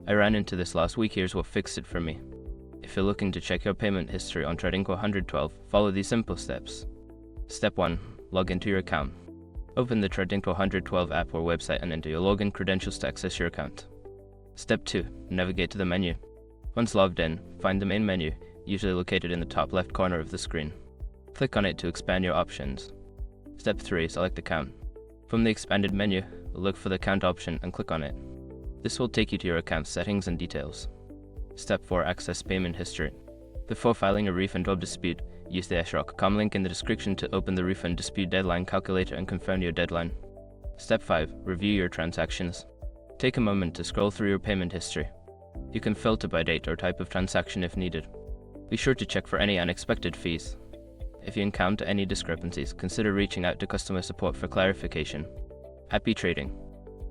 I ran into this last week. Here's what fixed it for me. If you're looking to check your payment history on Trading212, follow these simple steps. Step 1. Log into your account. Open the Trading212 app or website and enter your login credentials to access your account. Step 2. Navigate to the menu. Once logged in, find the main menu, usually located in the top left corner of the screen. Click on it to expand your options. Step 3. Select account. From the expanded menu, look for the account option and click on it. This will take you to your account settings and details. Step 4. Access payment history. Before filing a refund or dispute, use the s.com link in the description to open the refund dispute deadline calculator and confirm your deadline. Step 5. Review your transactions. Take a moment to scroll through your payment history. You can filter by date or type of transaction if needed. Be sure to check for any unexpected fees. If you encounter any discrepancies, consider reaching out to customer support for clarification. Happy trading!